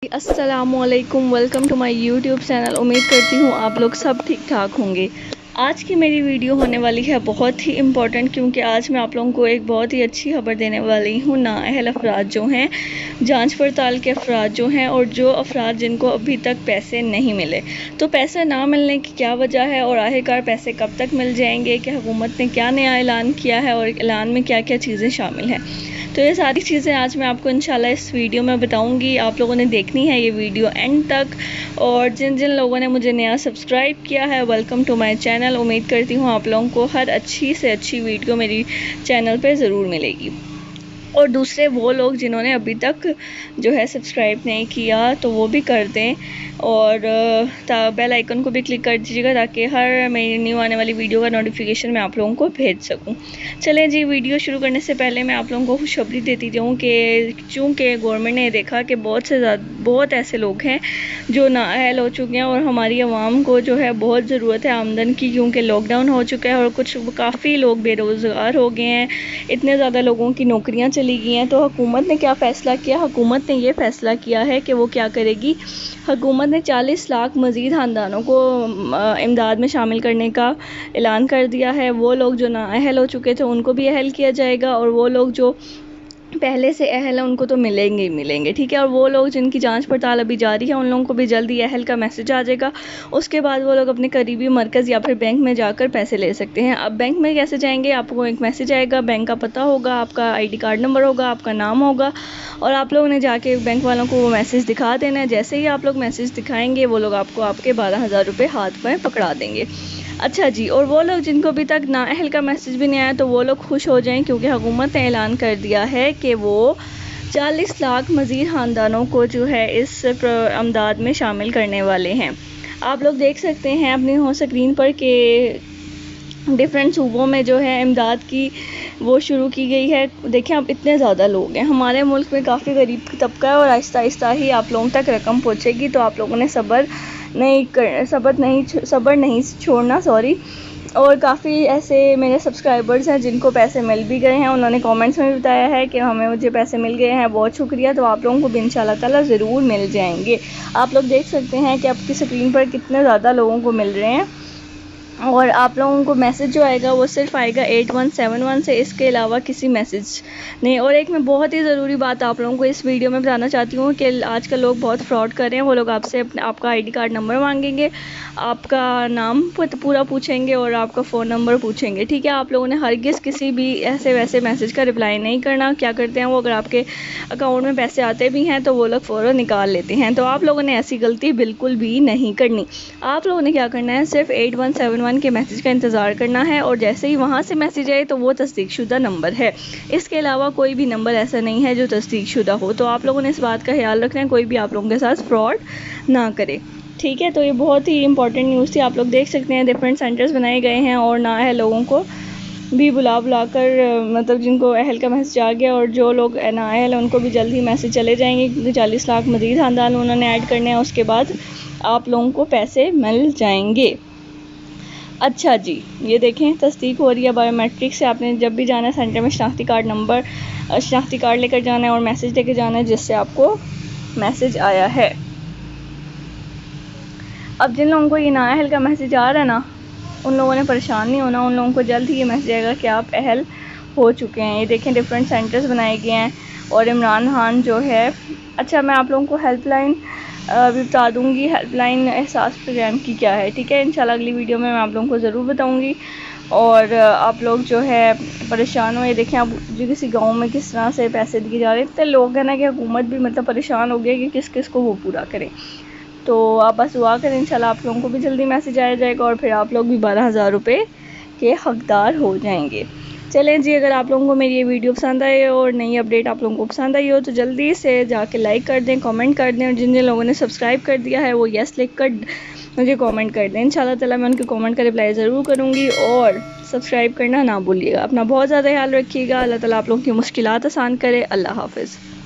अस्सलामुअलैकुम, welcome to my YouTube channel. उम्मीद करती हूँ आप लोग सब ठीक ठाक होंगे। आज की मेरी वीडियो होने वाली है बहुत ही इम्पॉर्टेंट, क्योंकि आज मैं आप लोगों को एक बहुत ही अच्छी खबर देने वाली हूँ। नाअहल अफराद जो हैं, जांच पड़ताल के अफराद जो हैं, और जो अफराद जिनको अभी तक पैसे नहीं मिले, तो पैसा ना मिलने की क्या वजह है और आखिरकार पैसे कब तक मिल जाएंगे, कि हुकूमत ने क्या नया ऐलान किया है और ऐलान में क्या क्या चीज़ें शामिल हैं। तो ये सारी चीज़ें आज मैं आपको इंशाल्लाह इस वीडियो में बताऊंगी। आप लोगों ने देखनी है ये वीडियो एंड तक। और जिन जिन लोगों ने मुझे नया सब्सक्राइब किया है, वेलकम टू माय चैनल। उम्मीद करती हूँ आप लोगों को हर अच्छी से अच्छी वीडियो मेरी चैनल पे ज़रूर मिलेगी। और दूसरे वो लोग जिन्होंने अभी तक जो है सब्सक्राइब नहीं किया, तो वो भी कर दें, और बेल आइकन को भी क्लिक कर दीजिएगा, ताकि हर मेरी न्यू आने वाली वीडियो का नोटिफिकेशन मैं आप लोगों को भेज सकूं। चलें जी, वीडियो शुरू करने से पहले मैं आप लोगों को खुशखबरी देती जाऊँ कि चूँकि गवर्नमेंट ने देखा कि बहुत ऐसे लोग हैं जो नाअहल हो चुके हैं, और हमारी आवाम को जो है बहुत ज़रूरत है आमदन की, क्योंकि लॉकडाउन हो चुका है और कुछ काफ़ी लोग बेरोज़गार हो गए हैं। इतने ज़्यादा लोगों की नौकरियां चली गई हैं। तो हुकूमत ने क्या फ़ैसला किया? हुकूमत ने ये फ़ैसला किया है कि वो क्या करेगी। हुकूमत ने 40 लाख मज़ीद ख़ानदानों को इमदाद में शामिल करने का ऐलान कर दिया है। वो लोग जो नाअहल हो चुके थे उनको भी अहल किया जाएगा, और वो लोग जो पहले से अहल है उनको तो मिलेंगे ही मिलेंगे, ठीक है। और वो लोग जिनकी जांच पड़ताल अभी जारी है, उन लोगों को भी जल्दी अहल का मैसेज आ जाएगा। उसके बाद वो लोग अपने करीबी मरकज़ या फिर बैंक में जाकर पैसे ले सकते हैं। अब बैंक में कैसे जाएंगे? आपको एक मैसेज आएगा, बैंक का पता होगा, आपका आईडी कार्ड नंबर होगा, आपका नाम होगा, और आप लोगों ने जाके बैंक वालों को वो मैसेज दिखा देना है। जैसे ही आप लोग मैसेज दिखाएंगे, वो लोग आपको आपके 12,000 रुपये हाथ में पकड़ा देंगे। अच्छा जी, और वो लोग जिनको अभी तक नाअहल का मैसेज भी नहीं आया, तो वो लोग खुश हो जाएं, क्योंकि हुकूमत ने ऐलान कर दिया है कि वो 40 लाख मज़ीद ख़ानदानों को जो है इस अमदाद में शामिल करने वाले हैं। आप लोग देख सकते हैं अपनी स्क्रीन पर कि डिफरेंट सूबों में जो है इमदाद की वो शुरू की गई है। देखें, अब इतने ज़्यादा लोग हैं हमारे मुल्क में, काफ़ी गरीब तबका है, और आहिस्ता आहिस्ता ही आप लोगों तक रकम पहुँचेगी। तो आप लोगों ने सब्र नहीं छोड़ना, सॉरी। और काफ़ी ऐसे मेरे सब्सक्राइबर्स हैं जिनको पैसे मिल भी गए हैं। उन्होंने कमेंट्स में भी बताया है कि मुझे पैसे मिल गए हैं, बहुत शुक्रिया। तो आप लोगों को भी इंशाल्लाह ताला ज़रूर मिल जाएंगे। आप लोग देख सकते हैं कि आपकी स्क्रीन पर कितने ज़्यादा लोगों को मिल रहे हैं। और आप लोगों को मैसेज जो आएगा वो सिर्फ आएगा 8171 से, इसके अलावा किसी मैसेज नहीं। और एक मैं बहुत ही ज़रूरी बात आप लोगों को इस वीडियो में बताना चाहती हूँ कि आजकल लोग बहुत फ्रॉड कर रहे हैं। वो लोग आपसे आपका आईडी कार्ड नंबर मांगेंगे, आपका नाम पूरा पूछेंगे, और आपका फ़ोन नंबर पूछेंगे, ठीक है। आप लोगों ने हरगिज़ किसी भी ऐसे वैसे मैसेज का रिप्लाई नहीं करना। क्या करते हैं वो, अगर आपके अकाउंट में पैसे आते भी हैं तो वो लोग फ़ौरन निकाल लेते हैं। तो आप लोगों ने ऐसी गलती बिल्कुल भी नहीं करनी। आप लोगों ने क्या करना है, सिर्फ 8171 के मैसेज का इंतज़ार करना है, और जैसे ही वहाँ से मैसेज आए तो वो तस्दीकशुदा नंबर है। इसके अलावा कोई भी नंबर ऐसा नहीं है जो तस्दीकशुदा हो। तो आप लोगों ने इस बात का ख्याल रखना है, कोई भी आप लोगों के साथ फ्रॉड ना करे, ठीक है। तो ये बहुत ही इंपॉर्टेंट न्यूज़ थी। आप लोग देख सकते हैं डिफरेंट सेंटर्स बनाए गए हैं, और ना है लोगों को भी बुला कर मतलब जिनको अहल का मैसेज आ गया, और जो लोग नाअहल है उनको भी जल्द ही मैसेज चले जाएंगे, क्योंकि 40 लाख मज़ीद ख़ानदान उन्होंने ऐड करने हैं। उसके बाद आप लोगों को पैसे मिल जाएंगे। अच्छा जी, ये देखें तस्दीक हो रही है बायोमेट्रिक से। आपने जब भी जाना है सेंटर में शनाख्ती कार्ड लेकर जाना है, और मैसेज लेकर जाना है जिससे आपको मैसेज आया है। अब जिन लोगों को ये नाअहल का मैसेज आ रहा है ना, उन लोगों ने परेशान नहीं होना। उन लोगों को जल्द ही ये मैसेज आएगा कि आप अहल हो चुके हैं। ये देखें डिफरेंट सेंटर्स बनाए गए हैं, और इमरान खान जो है, अच्छा मैं आप लोगों को हेल्पलाइन भी बता दूंगी, हेल्पलाइन एहसास प्रोग्राम की क्या है, ठीक है। इंशाल्लाह अगली वीडियो में मैं आप लोगों को ज़रूर बताऊंगी। और आप लोग जो है परेशान हो, ये देखें आप जो किसी गांव में किस तरह से पैसे दिए जा रहे हैं। इतने लोग हैं ना कि हुकूमत भी मतलब परेशान हो गई कि किस किस को वो पूरा करें। तो आप बस दुआ करें, इंशाल्लाह आप लोगों को भी जल्दी मैसेज आया जाएगा, और फिर आप लोग भी 12,000 रुपये के हकदार हो जाएंगे। चलें जी, अगर आप लोगों को मेरी ये वीडियो पसंद आई और नई अपडेट आप लोगों को पसंद आई हो, तो जल्दी से जाके लाइक कर दें, कमेंट कर दें, और जिन जिन लोगों ने सब्सक्राइब कर दिया है वो यस लिख कर मुझे कमेंट कर दें। इंशाल्लाह ताला मैं उनके कमेंट का रिप्लाई ज़रूर करूँगी। और सब्सक्राइब करना ना भूलिएगा। अपना बहुत ज़्यादा ख्याल रखिएगा। अल्लाह ताला आप लोगों की मुश्किलात आसान करे। अल्लाह हाफ़िज़।